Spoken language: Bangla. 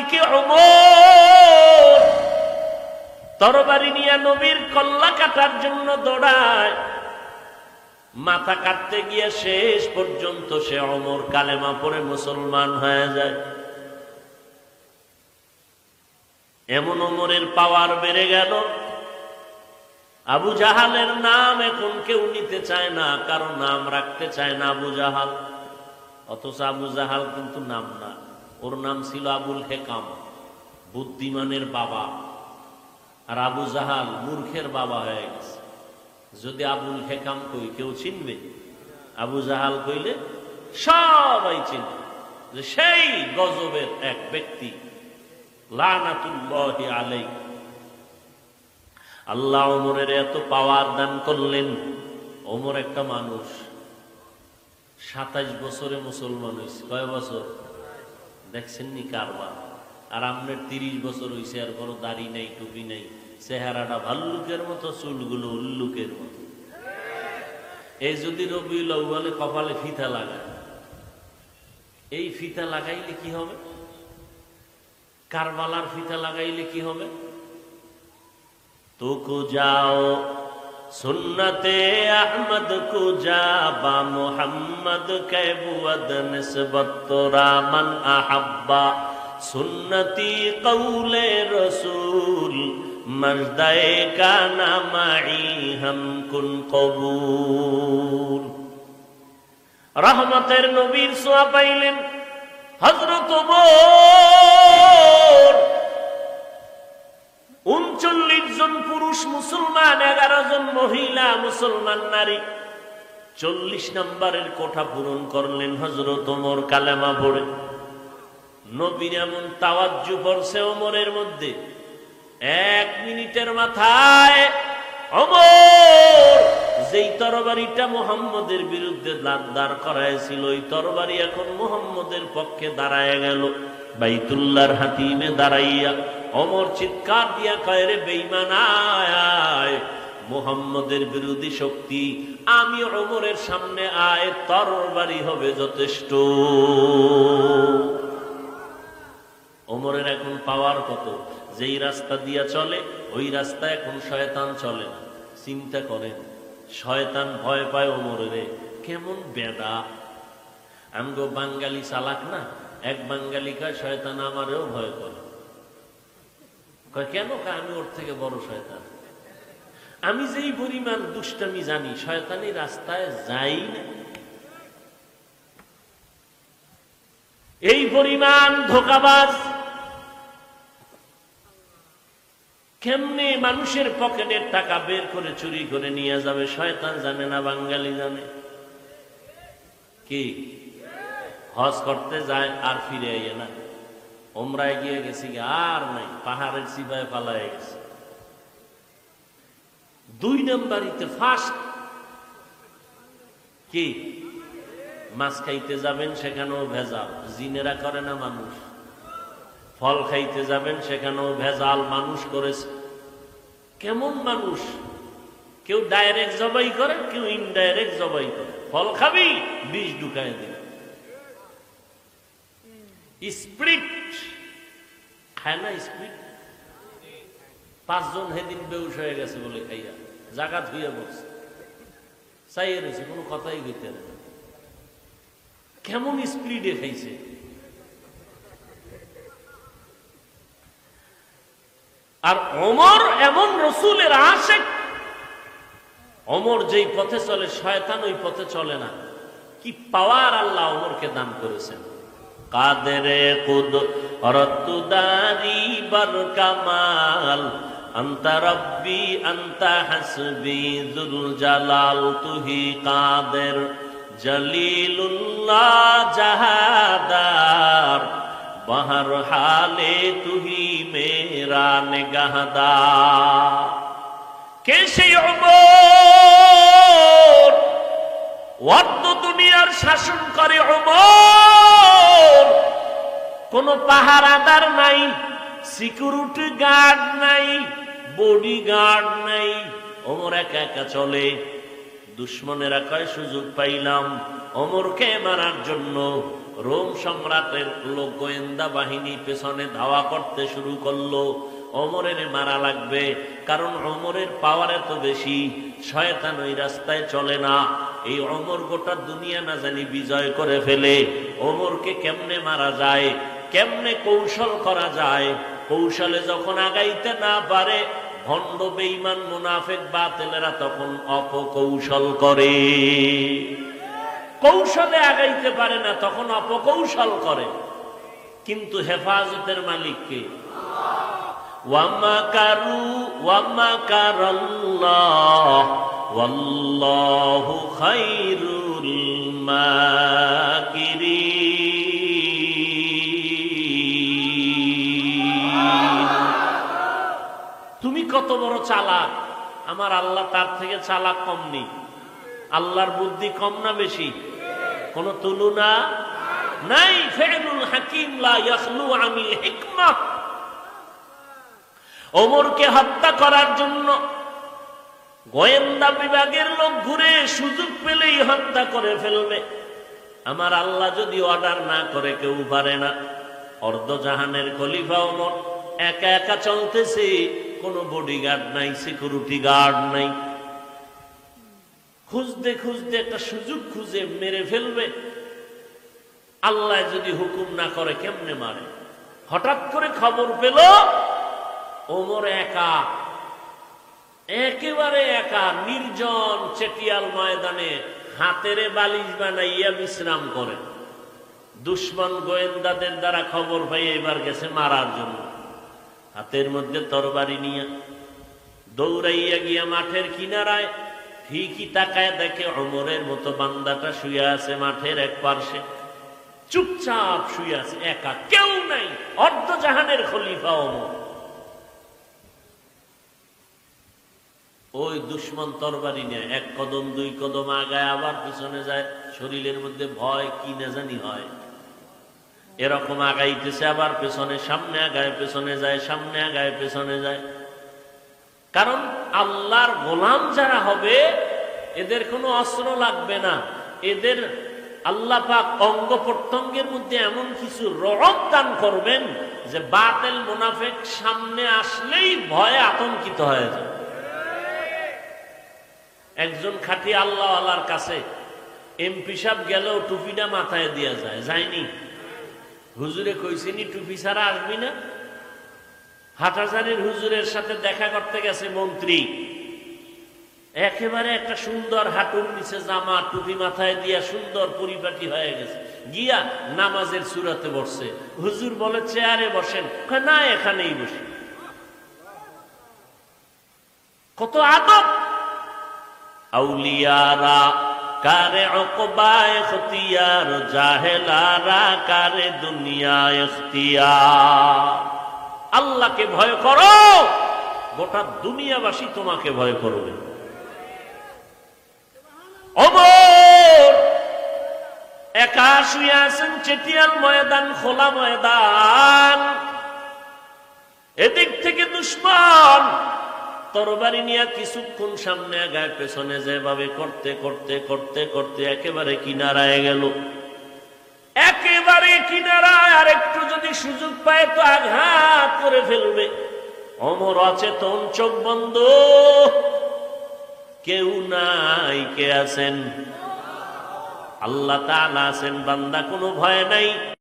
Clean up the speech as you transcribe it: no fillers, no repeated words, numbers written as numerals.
দিকে ওমর তরবারি নিয়ে নবীর কল্লা কাটার জন্য দৌড়ায়। মাথা কাটতে গিয়ে শেষ পর্যন্ত সে ওমর কালেমা পড়ে মুসলমান হয়ে যায়। এমন ওমরের পাওয়ার বেড়ে গেল, আবু জাহালের নাম এখন কেউ নিতে চায় না, কারো নাম রাখতে চায় না আবু জাহাল। অথচ আবু জাহাল কিন্তু নাম না, ওর নাম ছিল আবুল হেকাম, বুদ্ধিমানের বাবা। আর আবু জাহাল মূর্খের বাবা হয়ে গেছে। যদি আবুল হেকাম কই কেউ চিনবে, আবু জাহাল কইলে সবাই চিনবে যে সেই গজবের এক ব্যক্তি, লানাতুল্লাহি আলাইহি। আল্লাহ ওমরের এত পাওয়ার দান করলেন। ওমর একটা মানুষ 27 বছরে মুসলমান হয়েছে। কয় বছর দেখছেন নি কারবার? আর আপনার 30 বছর হয়েছে, আর কোনো দাড়ি নাই, টুপি নাই, চেহারাটা ভাল্লুকের মতো, চুলগুলো উল্লুকের মতো। এই যদি রবিউল আউয়ালে কপালে ফিতা লাগায়, এই ফিতা লাগাইলে কি হবে? কারবালার ফিতা লাগাইলে কি হবে? তো কো যাও সুন্নতে আহমদ কো যাবা মুহাম্মদ কে বুয়াদ নিসবত তোরা মান আহাব্বা সুন্নতি কৌলে রসুল মজদায়ে কানা মাই হাম কুন কবুল। রহমতের নবীর ছোঁয়া পাইলেন হযরত ওমর। 39 জন পুরুষ মুসলমান, 11 জন মহিলা মুসলমান নারী। 40 নম্বরের কোঠা পূরণ করলেন হযরত ওমর কালেমা পড়ে। নবীর এমন তাওয়াজ্জু পড়ছে ওমরের মধ্যে, 1 মিনিটের মাথায় ওমর যেই তরবারিটা মুহাম্মদের বিরুদ্ধে দাঁড় করাইছিল, ওই তরবারি এখন মুহাম্মদের পক্ষে দাঁড়ায় গেল। বাইতুল্লাহর হাতিমে দাঁড়াইয়া ওমর চিৎকার দিয়া কয়, রে বেঈমান আয়, মুহাম্মদের বিরোধী শক্তি আমি ওমরের সামনে আয়, তরবারি হবে যথেষ্ট। ওমরের এখন পাওয়ার কত! যেই রাস্তা দিয়া চলে ওই রাস্তা এখন শয়তান চলে না। চিন্তা করেন, শয়তান ভয় পায় ওমরের। কেমন বেডা! আমগো বাঙালি চালাক না? এক বাঙালি কয় শয়তান আমারেও ভয় করে। কয় কেন? আমি ওর থেকে বড় শয়তান। আমি যেই পরিমাণ দুষ্টামি জানি, শয়তানি রাস্তায় যাই না। এই পরিমাণ ধোঁকাবাজ। কেমনে মানুষের পকেটের টাকা বের করে চুরি করে নিয়ে যাবে, শয়তান জানে না, বাঙালি জানে। কি হজ করতে যায় আর ফিরে আইয়ে না, ওমরায় গিয়ে গেছি আর নাই, পাহাড়ের সিপাহে পালায় গেছে। 2 নম্বরিতে ফার্স্ট কি মাছ খাইতে যাবেন, সেখানেও ভেজাল, জিনেরা করে না মানুষ। ফল খাইতে যাবেন, সেখানেও ভেজাল মানুষ করেছে। কেমন মানুষ! কেউ ডাইরেক্ট জবাই করে, কেউ ইনডাইরেক্ট জবাই করে। ফল খাবি, বিষ ঢুকায় দিবে। স্প্রিট খায় না, স্প্রিট। 5 জন সেদিন বেউস হয়ে গেছে বলে খাইয়া, জায়গা ধুয়ে বসছে, চাইয়ে রয়েছে, কোনো কথাই হইতে না। কেমন স্প্রিটে খাইছে! আর ওমর এমন রসুলের আশিক, ওমর যেই পথে চলে শয়তান ওই পথে চলে না। কি পাওয়ার আল্লাহ ওমরকে দান করেছেন! কাদেরে কুদরত দারি বার কামাল আনতা রব্বি আনতা হাসবি যুল জালাল তুহি কাদের জলিলুল্লাহ জাহাদার বহর হালে তুহি মেরা নিগাহদার। কে সেই ওমর? অর্ধ দুনিয়ার শাসন করে ওমর। কোন পাহারাদার নাই, সিকিউরিটি গার্ড নাই, বডি গার্ড নাই, ওমর একা একা চলে। দুশ্মনেরা কয় সুযোগ পাইলাম ওমরকে মারার জন্য, রোম সম্রাটের লোক গোয়েন্দা বাহিনী পেছনে ধাওয়া করতে শুরু করলো, ওমরের মারা লাগবে, কারণ ওমরের পাওয়ার এত বেশি, শয়তান ওই রাস্তায় চলে না। এই ওমর গোটা দুনিয়া না জানি বিজয় করে ফেলে। ওমরকে কেমনে মারা যায়, কেমনে কৌশল করা যায়। কৌশলে যখন আগাইতে না পারে, ভণ্ড বেঈমান মুনাফিক বাতিলেরা তখন অপকৌশল করে। কৌশলে আগাইতে পারে না, তখন অপকৌশল করে। কিন্তু হেফাজতের মালিককে ওয়ামাকারু ওয়ামাকারাল্লাহ ওয়াল্লাহু খায়রুল মাকিরিন। তুমি কত বড় চালাক, আমার আল্লাহ তার থেকে চালাক কম নেই। আল্লাহর বুদ্ধি কম না বেশি? কোন তুলনা নাই। ফি'লুল হাকিম লা ইয়াখলু আনিল হিকমাহ। ওমরকে হত্যা করার জন্য গোয়েন্দা বিভাগের লোক ঘুরে সুযোগ পেলেই হত্যা করে ফেলবে। আমার আল্লাহ যদি অর্ডার না করে কেউ পারে না। অর্ধজাহানের খলিফা ওমর একা একা চলতেছে, কোনো বডিগার্ড নাই, সিকিউরিটি গার্ড নাই। খুঁজতে খুঁজতে একটা সুযোগ খুঁজে মেরে ফেলবে। আল্লাহ যদি হুকুম না করে কেমনে মারে? হঠাৎ করে খবর পেল ওমর একা, একেবারে একা, নির্জন চেটিয়াল ময়দানে হাতেরে বালিশ বানাইয়া বিশ্রাম করে। দুশ্মন গোয়েন্দাদের দ্বারা খবর পাই এবার গেছে মারার জন্য। হাতের মধ্যে তরবারি নিয়ে দৌড়াইয়া গিয়া মাঠের কিনারায় ঠিকই তাকায় দেখে ওমরের মতো বান্দাটা শুয়ে আছে মাঠের এক পার্শ্বে, চুপচাপ শুয়ে আছে, একা, কেউ নাই। অর্ধজাহানের খলিফা ওমর। ওই দুশ্মন তরবারি নিয়ে এক কদম দুই কদম আগায় আবার পিছনে যায়, শরীরের মধ্যে ভয় কি না জানি হয়। এরকম আগাইতেছে, আবার পেছনে, সামনে আগায় পেছনে যায়, সামনে আগায় পেছনে যায়। কারণ আল্লাহর গোলাম যারা হবে এদের কোনো অস্ত্র লাগবে না। এদের আল্লাহ পাক অঙ্গ প্রত্যঙ্গের মধ্যে এমন কিছু রহব দান করবেন যে বাতিল মুনাফিক সামনে আসলেই ভয়ে আতঙ্কিত হয়ে যায়। একজন খাঁটি আল্লাহ আল্লাহর কাছে এমপি সাহেব গেলেও টুপিটা মাথায় দিয়া যায়, যায়নি? হুজুরে কইছেনি টুপি ছাড়া আসবি না। হাটাজারির হুজুরের সাথে দেখা করতে গেছে মন্ত্রী, একেবারে একটা সুন্দর হাঁটুর নিচে জামা, টুপি মাথায় দিয়া সুন্দর পরিপাটি হয়ে গেছে, গিয়া নামাজের সূরাতে বসছে। হুজুর বলে চেয়ারে বসেন, না এখানেই বসে। কত আদব! আউলিয়ারা কারে উকবা ইখতিয়ার, জাহেলারা কারে দুনিয়া ইখতিয়ার। আল্লাহকে ভয় করো, গোটা দুনিয়াবাসী তোমাকে ভয় করবে। ওমর একা শুয়ে আছেন চেটিয়াল ময়দান, খোলা ময়দান। এদিক থেকে দুশ্মন তরবারি নিয়ে কিছুক্ষণ সামনে আগায় পেছনে যেভাবে করতে করতে করতে করতে একেবারে কিনারায় গেল। একেবারে কিনারায়, আর একটু যদি সুযোগ পায় তো আঘাত করে ফেলবে। ওমর অচেতন, চোখ বন্ধ, কেউ নাই। কে আছেন? আল্লাহ তাআলা আছেন। বান্দা কোনো ভয় নাই।